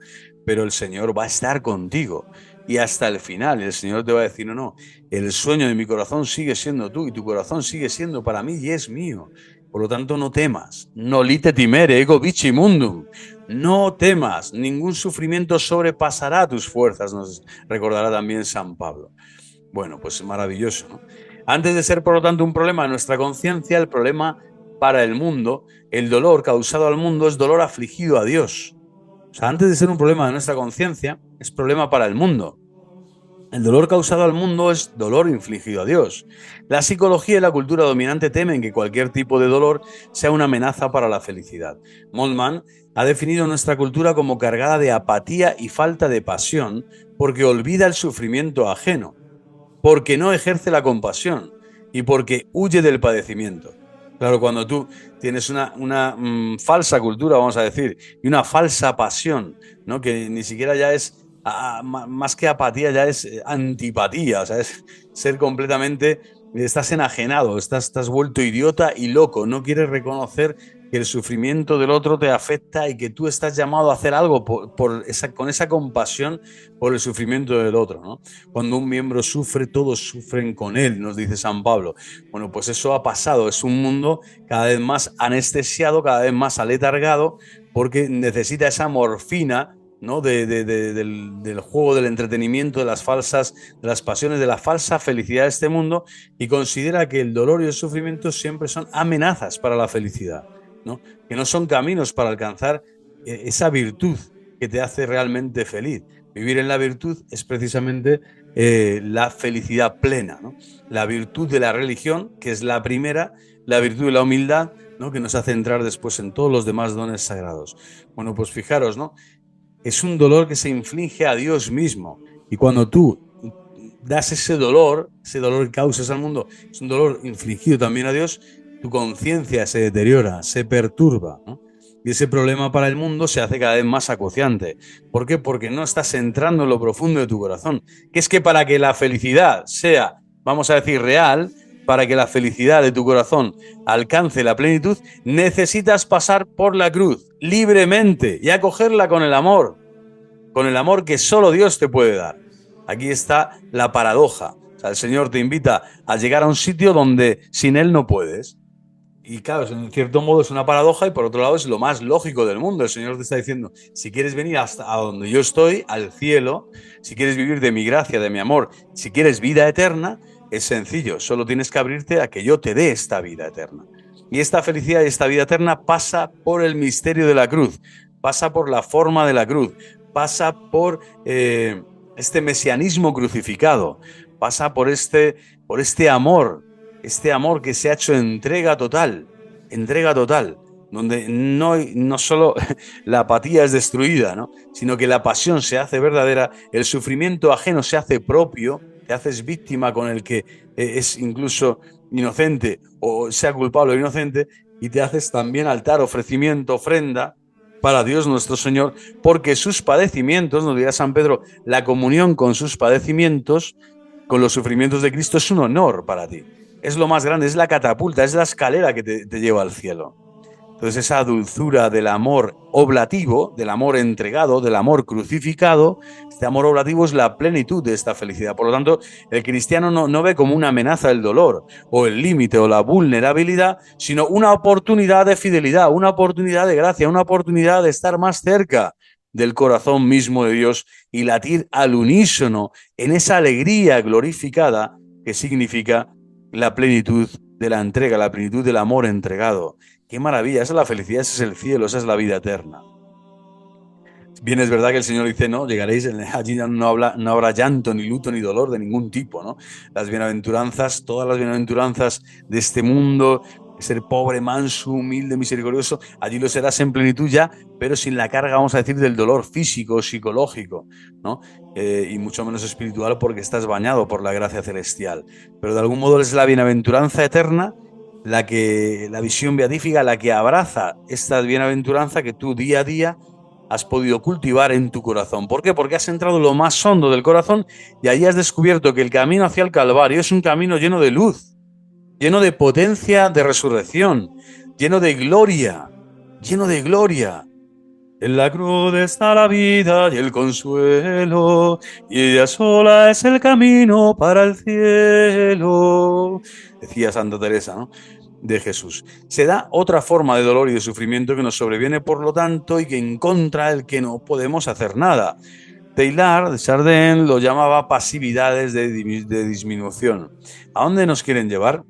[SPEAKER 1] Pero el Señor va a estar contigo y hasta el final. El Señor te va a decir, no, no, el sueño de mi corazón sigue siendo tú y tu corazón sigue siendo para mí y es mío. Por lo tanto, no temas, no lite timere, ego vici mundum. No temas, ningún sufrimiento sobrepasará tus fuerzas, nos recordará también San Pablo. Bueno, pues maravilloso, ¿no? Antes de ser, por lo tanto, un problema de nuestra conciencia, el problema para el mundo, el dolor causado al mundo es dolor afligido a Dios. O sea, antes de ser un problema de nuestra conciencia, es problema para el mundo. El dolor causado al mundo es dolor infligido a Dios. La psicología y la cultura dominante temen que cualquier tipo de dolor sea una amenaza para la felicidad. Moltmann ha definido nuestra cultura como cargada de apatía y falta de pasión porque olvida el sufrimiento ajeno, porque no ejerce la compasión y porque huye del padecimiento. Claro, cuando tú tienes una falsa cultura, vamos a decir, y una falsa pasión, ¿no? Que ni siquiera ya es más que apatía, ya es antipatía, o sea, es ser completamente, estás enajenado, estás vuelto idiota y loco, no quieres reconocer que el sufrimiento del otro te afecta y que tú estás llamado a hacer algo con esa compasión por el sufrimiento del otro, ¿no? Cuando un miembro sufre, todos sufren con él, nos dice San Pablo. Bueno, pues eso ha pasado, es un mundo cada vez más anestesiado, cada vez más aletargado, porque necesita esa morfina, ¿no? Del juego, del entretenimiento, de las pasiones, de la falsa felicidad de este mundo, y considera que el dolor y el sufrimiento siempre son amenazas para la felicidad, ¿no? Que no son caminos para alcanzar esa virtud que te hace realmente feliz. Vivir en la virtud es precisamente la felicidad plena, ¿no? La virtud de la religión, que es la primera, la virtud de la humildad, ¿no? Que nos hace entrar después en todos los demás dones sagrados. Bueno, pues fijaros, ¿no? Es un dolor que se inflige a Dios mismo. Y cuando tú das ese dolor que causas al mundo, es un dolor infligido también a Dios, tu conciencia se deteriora, se perturba, ¿no? Y ese problema para el mundo se hace cada vez más acuciante. ¿Por qué? Porque no estás entrando en lo profundo de tu corazón. Que es que para que la felicidad sea, vamos a decir, real, para que la felicidad de tu corazón alcance la plenitud, necesitas pasar por la cruz libremente y acogerla con el amor que solo Dios te puede dar. Aquí está la paradoja. sea, el Señor te invita a llegar a un sitio donde sin Él no puedes. Y claro, en cierto modo es una paradoja y por otro lado es lo más lógico del mundo. El Señor te está diciendo, si quieres venir hasta donde yo estoy, al cielo, si quieres vivir de mi gracia, de mi amor, si quieres vida eterna, es sencillo, solo tienes que abrirte a que yo te dé esta vida eterna. Y esta felicidad y esta vida eterna pasa por el misterio de la cruz, pasa por la forma de la cruz, pasa por este mesianismo crucificado, pasa por este amor. Este amor que se ha hecho entrega total, donde no solo la apatía es destruida, ¿no? Sino que la pasión se hace verdadera, el sufrimiento ajeno se hace propio, te haces víctima con el que es incluso inocente o sea culpable o inocente, y te haces también altar, ofrecimiento, ofrenda para Dios nuestro Señor, porque sus padecimientos, nos dirá San Pedro, la comunión con sus padecimientos, con los sufrimientos de Cristo es un honor para ti. Es lo más grande, es la catapulta, es la escalera que te lleva al cielo. Entonces esa dulzura del amor oblativo, del amor entregado, del amor crucificado, este amor oblativo es la plenitud de esta felicidad. Por lo tanto, el cristiano no ve como una amenaza el dolor o el límite o la vulnerabilidad, sino una oportunidad de fidelidad, una oportunidad de gracia, una oportunidad de estar más cerca del corazón mismo de Dios y latir al unísono en esa alegría glorificada que significa la plenitud de la entrega, la plenitud del amor entregado. ¡Qué maravilla! Esa es la felicidad, ese es el cielo, esa es la vida eterna. Bien, es verdad que el Señor dice, no, llegaréis, allí no habrá llanto, ni luto, ni dolor de ningún tipo, ¿no? Las bienaventuranzas, todas las bienaventuranzas de este mundo, ser pobre, manso, humilde, misericordioso, allí lo serás en plenitud ya, pero sin la carga, vamos a decir, del dolor físico, psicológico, ¿no? Y mucho menos espiritual porque estás bañado por la gracia celestial. Pero de algún modo es la bienaventuranza eterna la visión beatífica, la que abraza esta bienaventuranza que tú día a día has podido cultivar en tu corazón. ¿Por qué? Porque has entrado en lo más hondo del corazón y allí has descubierto que el camino hacia el Calvario es un camino lleno de luz, lleno de potencia de resurrección, lleno de gloria, lleno de gloria. En la cruz está la vida y el consuelo, y ella sola es el camino para el cielo, decía Santa Teresa, ¿no?, de Jesús. Se da otra forma de dolor y de sufrimiento que nos sobreviene, por lo tanto, y que en contra el que no podemos hacer nada. Teilhard de Chardin lo llamaba pasividades de disminución. ¿A dónde nos quieren llevar?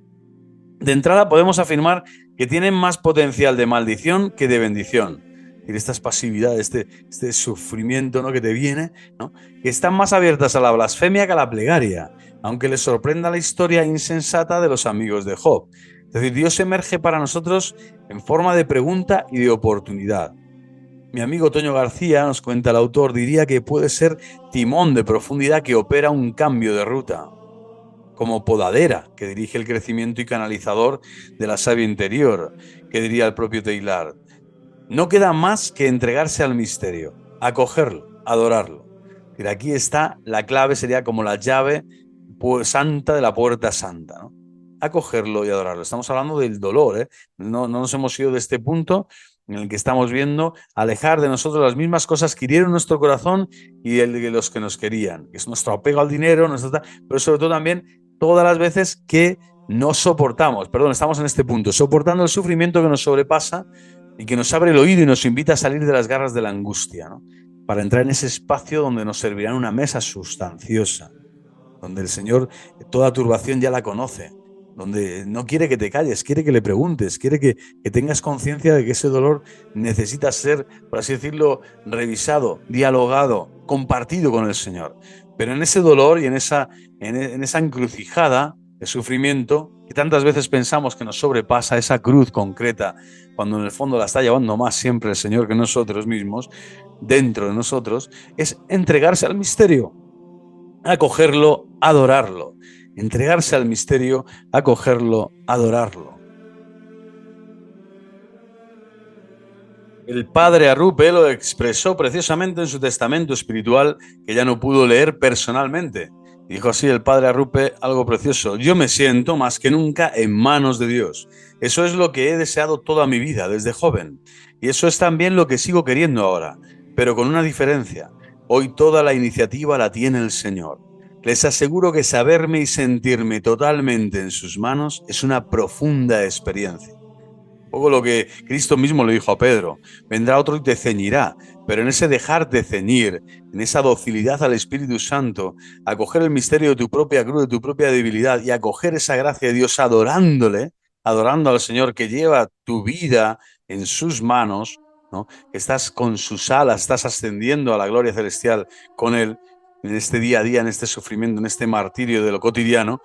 [SPEAKER 1] De entrada podemos afirmar que tienen más potencial de maldición que de bendición. Y estas pasividades, este sufrimiento, ¿no?, que te viene, ¿no?, que están más abiertas a la blasfemia que a la plegaria, aunque les sorprenda la historia insensata de los amigos de Job. Es decir, Dios emerge para nosotros en forma de pregunta y de oportunidad. Mi amigo Toño García, nos cuenta el autor, diría que puede ser timón de profundidad que opera un cambio de ruta, como podadera que dirige el crecimiento y canalizador de la savia interior, que diría el propio Teilhard. No queda más que entregarse al misterio, acogerlo, adorarlo. Pero aquí está la clave, sería como la llave santa de la puerta santa, ¿no? Acogerlo y adorarlo. Estamos hablando del dolor, ¿eh? No nos hemos ido de este punto en el que estamos viendo alejar de nosotros las mismas cosas que hirieron nuestro corazón y el de los que nos querían, que es nuestro apego al dinero, pero sobre todo también todas las veces que no soportamos, estamos en este punto, soportando el sufrimiento que nos sobrepasa y que nos abre el oído y nos invita a salir de las garras de la angustia, ¿no?, para entrar en ese espacio donde nos servirán una mesa sustanciosa, donde el Señor toda turbación ya la conoce, donde no quiere que te calles, quiere que le preguntes, quiere que tengas conciencia de que ese dolor necesita ser, por así decirlo, revisado, dialogado, compartido con el Señor. Pero en ese dolor y en esa encrucijada de sufrimiento que tantas veces pensamos que nos sobrepasa, esa cruz concreta, cuando en el fondo la está llevando más siempre el Señor que nosotros mismos, dentro de nosotros, es entregarse al misterio, acogerlo, adorarlo. Entregarse al misterio, acogerlo, adorarlo. El padre Arrupe lo expresó preciosamente en su testamento espiritual, que ya no pudo leer personalmente. Dijo así el padre Arrupe algo precioso: yo me siento más que nunca en manos de Dios. Eso es lo que he deseado toda mi vida, desde joven. Y eso es también lo que sigo queriendo ahora, pero con una diferencia. Hoy toda la iniciativa la tiene el Señor. Les aseguro que saberme y sentirme totalmente en sus manos es una profunda experiencia. Un poco lo que Cristo mismo le dijo a Pedro: vendrá otro y te ceñirá, pero en ese dejarte ceñir, en esa docilidad al Espíritu Santo, acoger el misterio de tu propia cruz, de tu propia debilidad y acoger esa gracia de Dios adorándole, adorando al Señor que lleva tu vida en sus manos, ¿no? Que estás con sus alas, estás ascendiendo a la gloria celestial con Él en este día a día, en este sufrimiento, en este martirio de lo cotidiano.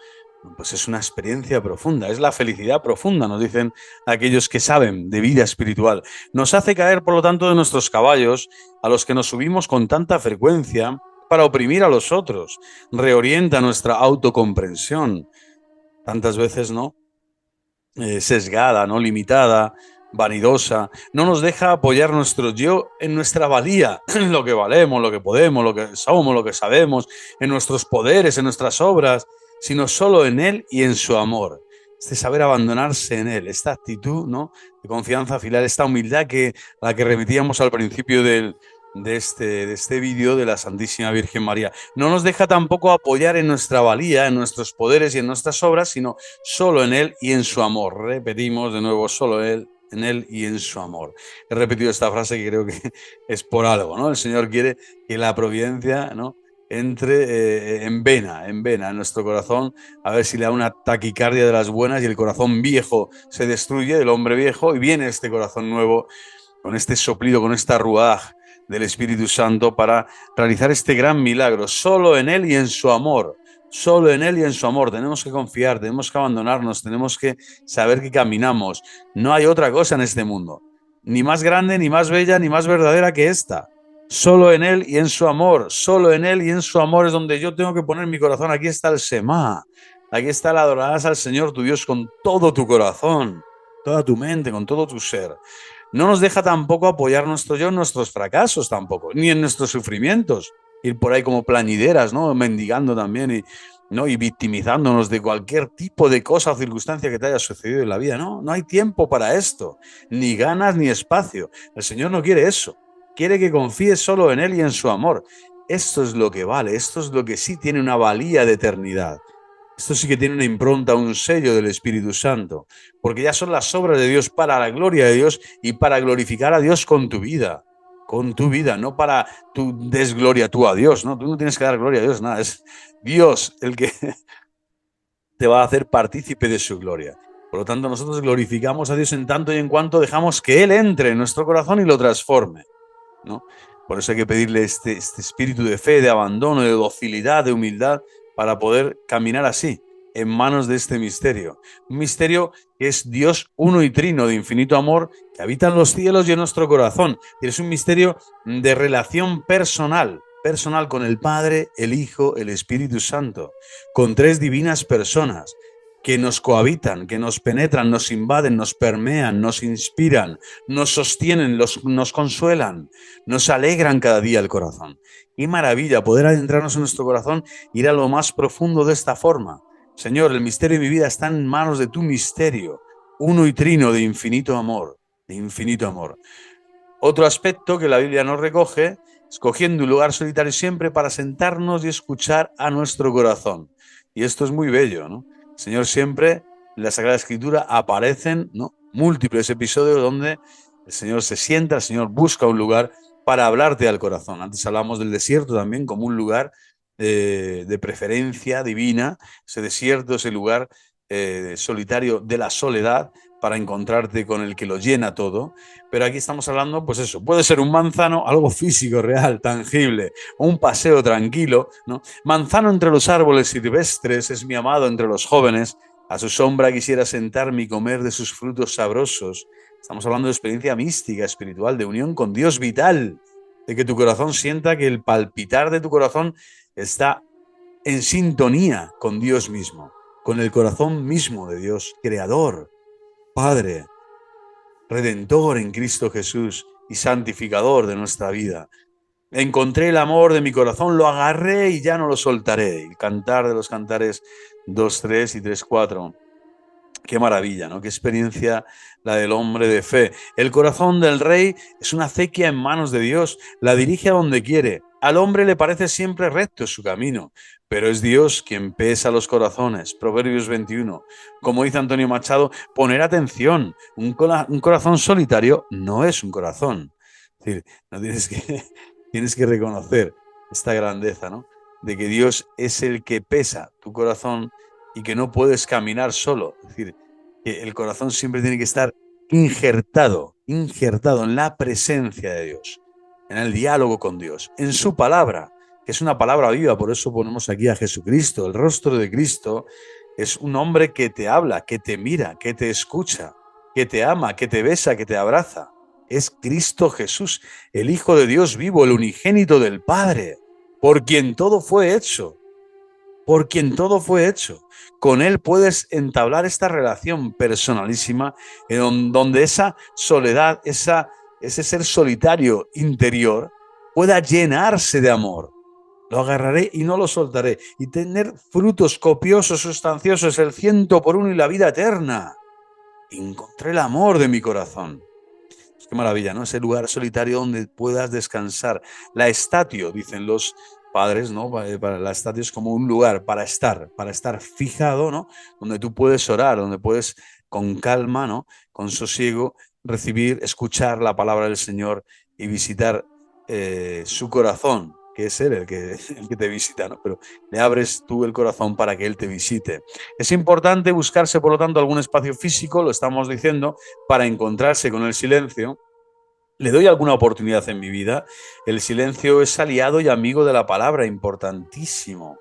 [SPEAKER 1] Pues es una experiencia profunda, es la felicidad profunda, nos dicen aquellos que saben de vida espiritual. Nos hace caer, por lo tanto, de nuestros caballos, a los que nos subimos con tanta frecuencia para oprimir a los otros. Reorienta nuestra autocomprensión, tantas veces, ¿no? Sesgada, ¿no? Limitada, vanidosa. No nos deja apoyar nuestro yo en nuestra valía, en lo que valemos, lo que podemos, lo que somos, lo que sabemos, en nuestros poderes, en nuestras obras, sino solo en Él y en su amor. Este saber abandonarse en Él, esta actitud, ¿no?, de confianza filial, esta humildad a la que remitíamos al principio de este vídeo de la Santísima Virgen María. No nos deja tampoco apoyar en nuestra valía, en nuestros poderes y en nuestras obras, sino solo en Él y en su amor. Repetimos de nuevo: solo Él, en Él y en su amor. He repetido esta frase que creo que es por algo, ¿no? El Señor quiere que la providencia, ¿no?, entre en vena en nuestro corazón, a ver si le da una taquicardia de las buenas y el corazón viejo se destruye, el hombre viejo, y viene este corazón nuevo con este soplido, con esta ruaj del Espíritu Santo para realizar este gran milagro. Solo en Él y en su amor. Solo en Él y en su amor. Tenemos que confiar, tenemos que abandonarnos, tenemos que saber que caminamos. No hay otra cosa en este mundo, ni más grande, ni más bella, ni más verdadera que esta. Solo en Él y en su amor. Solo en Él y en su amor es donde yo tengo que poner mi corazón. Aquí está el Semá. Aquí está el adorarás al Señor tu Dios con todo tu corazón, toda tu mente, con todo tu ser. No nos deja tampoco apoyar nuestro yo en nuestros fracasos tampoco, ni en nuestros sufrimientos. Ir por ahí como plañideras, ¿no?, mendigando también ¿no?, y victimizándonos de cualquier tipo de cosa o circunstancia que te haya sucedido en la vida. No, no hay tiempo para esto, ni ganas ni espacio. El Señor no quiere eso. Quiere que confíes solo en Él y en su amor. Esto es lo que vale, esto es lo que sí tiene una valía de eternidad. Esto sí que tiene una impronta, un sello del Espíritu Santo, porque ya son las obras de Dios para la gloria de Dios y para glorificar a Dios con tu vida, no para tu desgloria tú a Dios, ¿no? Tú no tienes que dar gloria a Dios, nada, es Dios el que te va a hacer partícipe de su gloria. Por lo tanto, nosotros glorificamos a Dios en tanto y en cuanto dejamos que Él entre en nuestro corazón y lo transforme, ¿no? Por eso hay que pedirle este espíritu de fe, de abandono, de docilidad, de humildad, para poder caminar así, en manos de este misterio. Un misterio que es Dios uno y trino, de infinito amor, que habita en los cielos y en nuestro corazón. Y es un misterio de relación personal con el Padre, el Hijo, el Espíritu Santo, con tres divinas personas que nos cohabitan, que nos penetran, nos invaden, nos permean, nos inspiran, nos sostienen, nos consuelan, nos alegran cada día el corazón. Qué maravilla poder adentrarnos en nuestro corazón, ir a lo más profundo de esta forma. Señor, el misterio de mi vida está en manos de tu misterio, uno y trino, de infinito amor, de infinito amor. Otro aspecto que la Biblia nos recoge, escogiendo un lugar solitario siempre para sentarnos y escuchar a nuestro corazón. Y esto es muy bello, ¿no? Señor, siempre en la Sagrada Escritura aparecen, ¿no?, múltiples episodios donde el Señor se sienta, el Señor busca un lugar para hablarte al corazón. Antes hablamos del desierto también como un lugar de preferencia divina, ese desierto, ese lugar solitario de la soledad, para encontrarte con el que lo llena todo. Pero aquí estamos hablando, pues eso, puede ser un manzano, algo físico, real, tangible, o un paseo tranquilo, ¿no? Manzano entre los árboles silvestres, es mi amado entre los jóvenes, a su sombra quisiera sentarme y comer de sus frutos sabrosos. Estamos hablando de experiencia mística, espiritual, de unión con Dios vital, de que tu corazón sienta que el palpitar de tu corazón está en sintonía con Dios mismo, con el corazón mismo de Dios, creador, Padre, Redentor en Cristo Jesús y santificador de nuestra vida. Encontré el amor de mi corazón, lo agarré y ya no lo soltaré. El Cantar de los Cantares 2.3 y 3.4. Qué maravilla, ¿no? Qué experiencia la del hombre de fe. El corazón del rey es una acequia en manos de Dios, la dirige a donde quiere. Al hombre le parece siempre recto su camino, pero es Dios quien pesa los corazones. Proverbios 21. Como dice Antonio Machado, poner atención. Un corazón solitario no es un corazón. Es decir, no tienes que reconocer esta grandeza, ¿no? De que Dios es el que pesa tu corazón y que no puedes caminar solo. Es decir, que el corazón siempre tiene que estar injertado en la presencia de Dios, en el diálogo con Dios, en su palabra, que es una palabra viva. Por eso ponemos aquí a Jesucristo. El rostro de Cristo es un hombre que te habla, que te mira, que te escucha, que te ama, que te besa, que te abraza. Es Cristo Jesús, el Hijo de Dios vivo, el unigénito del Padre, por quien todo fue hecho. Por quien todo fue hecho. Con Él puedes entablar esta relación personalísima en donde esa soledad, ese ser solitario interior pueda llenarse de amor. Lo agarraré y no lo soltaré. Y tener frutos copiosos, sustanciosos, el 100 por 1 y la vida eterna. Encontré el amor de mi corazón. Qué maravilla, ¿no? Ese lugar solitario donde puedas descansar. La estatio, dicen los padres, ¿no? Para la estatio es como un lugar para estar fijado, ¿no? Donde tú puedes orar, donde puedes con calma, ¿no? Con sosiego recibir, escuchar la palabra del Señor y visitar su corazón, que es Él el que te visita, ¿no? Pero le abres tú el corazón para que Él te visite. Es importante buscarse, por lo tanto, algún espacio físico, lo estamos diciendo, para encontrarse con el silencio. ¿Le doy alguna oportunidad en mi vida? El silencio es aliado y amigo de la palabra, importantísimo.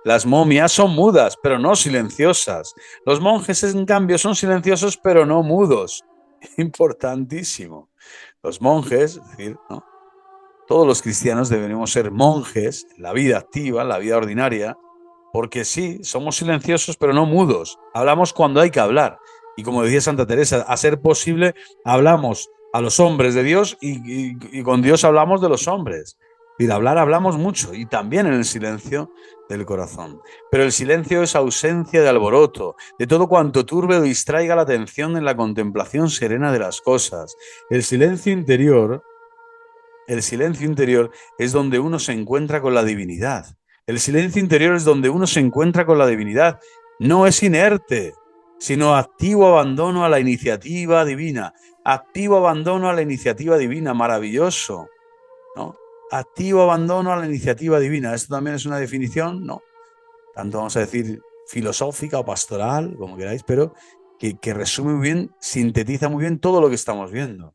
[SPEAKER 1] Las momias son mudas, pero no silenciosas. Los monjes, en cambio, son silenciosos, pero no mudos. Importantísimo. Los monjes, es decir, ¿no? Todos los cristianos deberemos ser monjes en la vida activa, en la vida ordinaria, porque sí, somos silenciosos, pero no mudos. Hablamos cuando hay que hablar. Y como decía Santa Teresa, a ser posible, hablamos a los hombres de Dios y con Dios hablamos de los hombres. Y de hablar hablamos mucho, y también en el silencio del corazón. Pero el silencio es ausencia de alboroto, de todo cuanto turbe o distraiga la atención en la contemplación serena de las cosas. El silencio interior es donde uno se encuentra con la divinidad. El silencio interior es donde uno se encuentra con la divinidad. No es inerte, sino activo abandono a la iniciativa divina. Activo abandono a la iniciativa divina, maravilloso, ¿no? Activo abandono a la iniciativa divina. Esto también es una definición, ¿no? Tanto vamos a decir filosófica o pastoral, como queráis, pero que resume muy bien, sintetiza muy bien todo lo que estamos viendo.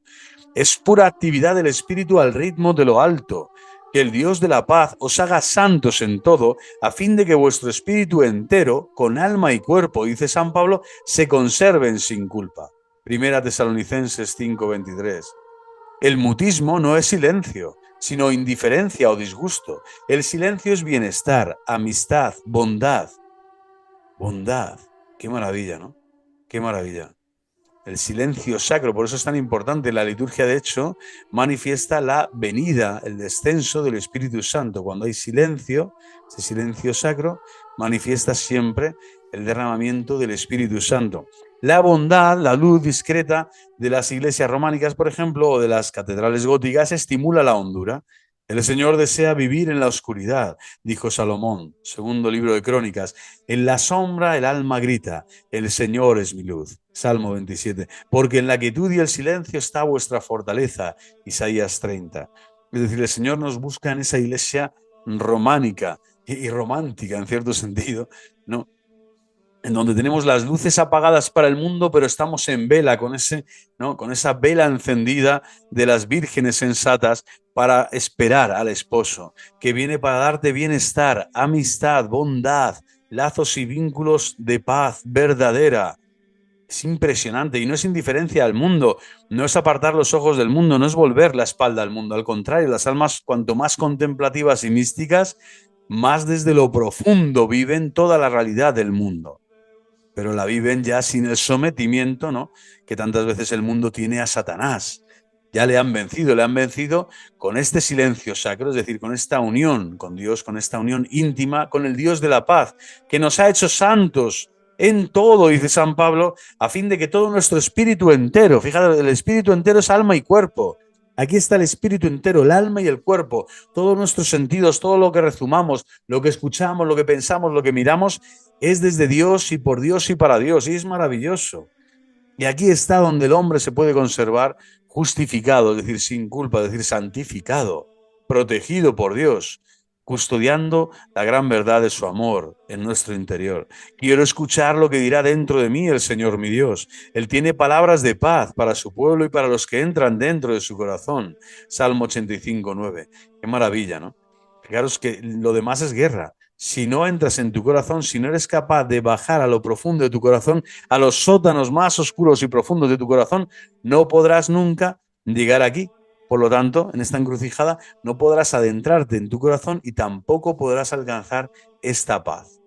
[SPEAKER 1] Es pura actividad del espíritu al ritmo de lo alto. Que el Dios de la paz os haga santos en todo, a fin de que vuestro espíritu entero, con alma y cuerpo, dice San Pablo, se conserven sin culpa. Primera Tesalonicenses 5:23. El mutismo no es silencio, sino indiferencia o disgusto. El silencio es bienestar, amistad, bondad. Bondad. Qué maravilla, ¿no? Qué maravilla. El silencio sacro, por eso es tan importante. La liturgia, de hecho, manifiesta la venida, el descenso del Espíritu Santo. Cuando hay silencio, ese silencio sacro manifiesta siempre el derramamiento del Espíritu Santo. La bondad, la luz discreta de las iglesias románicas, por ejemplo, o de las catedrales góticas, estimula la hondura. El Señor desea vivir en la oscuridad, dijo Salomón, segundo libro de Crónicas. En la sombra el alma grita, el Señor es mi luz. Salmo 27. Porque en la quietud y el silencio está vuestra fortaleza. Isaías 30. Es decir, el Señor nos busca en esa iglesia románica y romántica, en cierto sentido, ¿no? En donde tenemos las luces apagadas para el mundo, pero estamos en vela, ¿no? Con esa vela encendida de las vírgenes sensatas para esperar al esposo, que viene para darte bienestar, amistad, bondad, lazos y vínculos de paz verdadera. Es impresionante y no es indiferencia al mundo, no es apartar los ojos del mundo, no es volver la espalda al mundo. Al contrario, las almas cuanto más contemplativas y místicas, más desde lo profundo viven toda la realidad del mundo. Pero la viven ya sin el sometimiento, ¿no?, que tantas veces el mundo tiene a Satanás. Ya le han vencido con este silencio sacro, es decir, con esta unión con Dios, con esta unión íntima, con el Dios de la paz, que nos ha hecho santos en todo, dice San Pablo, a fin de que todo nuestro espíritu entero, fíjate, el espíritu entero es alma y cuerpo, Aquí está el espíritu entero, el alma y el cuerpo, todos nuestros sentidos, todo lo que rezumamos, lo que escuchamos, lo que pensamos, lo que miramos, es desde Dios y por Dios y para Dios, y es maravilloso. Y aquí está donde el hombre se puede conservar justificado, es decir, sin culpa, es decir, santificado, protegido por Dios, custodiando la gran verdad de su amor en nuestro interior. Quiero escuchar lo que dirá dentro de mí el Señor mi Dios. Él tiene palabras de paz para su pueblo y para los que entran dentro de su corazón. Salmo 85, 9. Qué maravilla, ¿no? Fijaros que lo demás es guerra. Si no entras en tu corazón, si no eres capaz de bajar a lo profundo de tu corazón, a los sótanos más oscuros y profundos de tu corazón, no podrás nunca llegar aquí. Por lo tanto, en esta encrucijada no podrás adentrarte en tu corazón y tampoco podrás alcanzar esta paz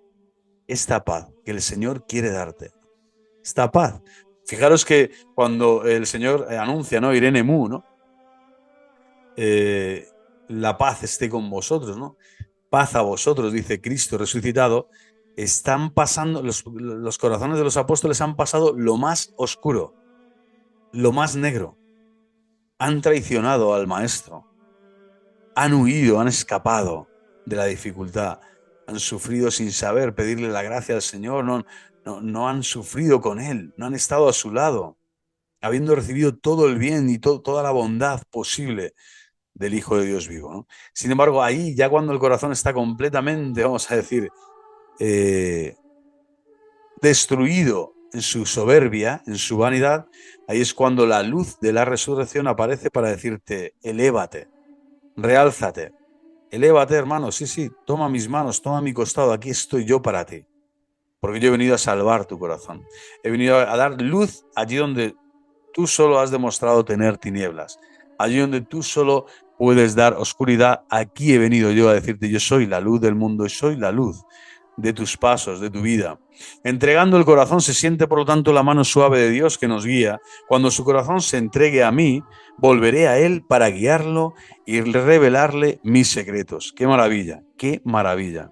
[SPEAKER 1] que el Señor quiere darte. Esta paz. Fijaros que cuando el Señor anuncia, ¿no? Irene Mu, ¿no? La paz esté con vosotros, ¿no? Paz a vosotros, dice Cristo resucitado. Están pasando, los corazones de los apóstoles han pasado lo más oscuro, lo más negro. Han traicionado al Maestro, han huido, han escapado de la dificultad, han sufrido sin saber pedirle la gracia al Señor, no han sufrido con Él, no han estado a su lado, habiendo recibido todo el bien y toda la bondad posible del Hijo de Dios vivo, ¿no? Sin embargo, ahí, ya cuando el corazón está completamente, vamos a decir, destruido en su soberbia, en su vanidad, ahí es cuando la luz de la resurrección aparece para decirte, elévate, reálzate, elévate, hermano, sí, toma mis manos, toma mi costado, aquí estoy yo para ti, porque yo he venido a salvar tu corazón, he venido a dar luz allí donde tú solo has demostrado tener tinieblas, allí donde tú solo puedes dar oscuridad, aquí he venido yo a decirte, yo soy la luz del mundo y soy la luz de tus pasos, de tu vida. Entregando el corazón se siente, por lo tanto, la mano suave de Dios que nos guía. Cuando su corazón se entregue a mí, volveré a Él para guiarlo y revelarle mis secretos. ¡Qué maravilla! ¡Qué maravilla!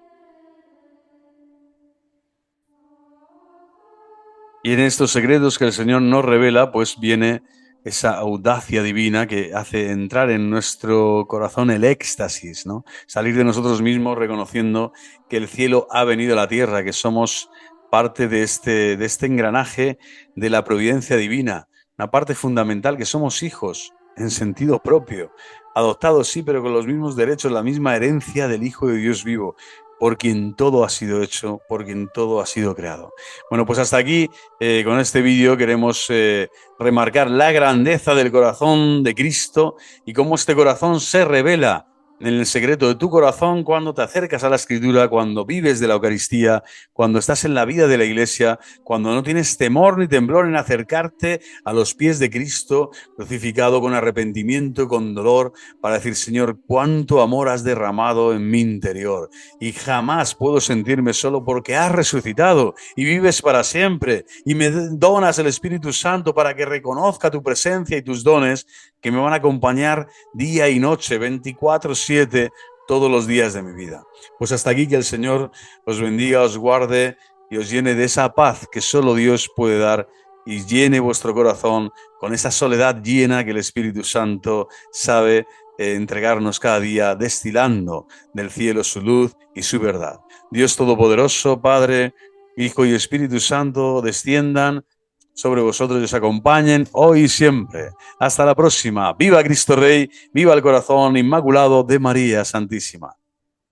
[SPEAKER 1] Y en estos secretos que el Señor nos revela, pues viene esa audacia divina que hace entrar en nuestro corazón el éxtasis, ¿no? Salir de nosotros mismos reconociendo que el cielo ha venido a la tierra, que somos parte de este engranaje de la providencia divina, una parte fundamental, que somos hijos en sentido propio, adoptados sí, pero con los mismos derechos, la misma herencia del Hijo de Dios vivo, por quien todo ha sido hecho, por quien todo ha sido creado. Bueno, pues hasta aquí, con este vídeo queremos remarcar la grandeza del corazón de Cristo y cómo este corazón se revela en el secreto de tu corazón cuando te acercas a la Escritura, cuando vives de la Eucaristía, cuando estás en la vida de la Iglesia, cuando no tienes temor ni temblor en acercarte a los pies de Cristo, crucificado con arrepentimiento y con dolor, para decir, Señor, cuánto amor has derramado en mi interior y jamás puedo sentirme solo porque has resucitado y vives para siempre y me donas el Espíritu Santo para que reconozca tu presencia y tus dones que me van a acompañar día y noche, 24/7, todos los días de mi vida. Pues hasta aquí, que el Señor os bendiga, os guarde y os llene de esa paz que solo Dios puede dar y llene vuestro corazón con esa soledad llena que el Espíritu Santo sabe entregarnos cada día, destilando del cielo su luz y su verdad. Dios Todopoderoso, Padre, Hijo y Espíritu Santo, desciendan sobre vosotros y os acompañen hoy y siempre. Hasta la próxima. ¡Viva Cristo Rey! ¡Viva el corazón inmaculado de María Santísima!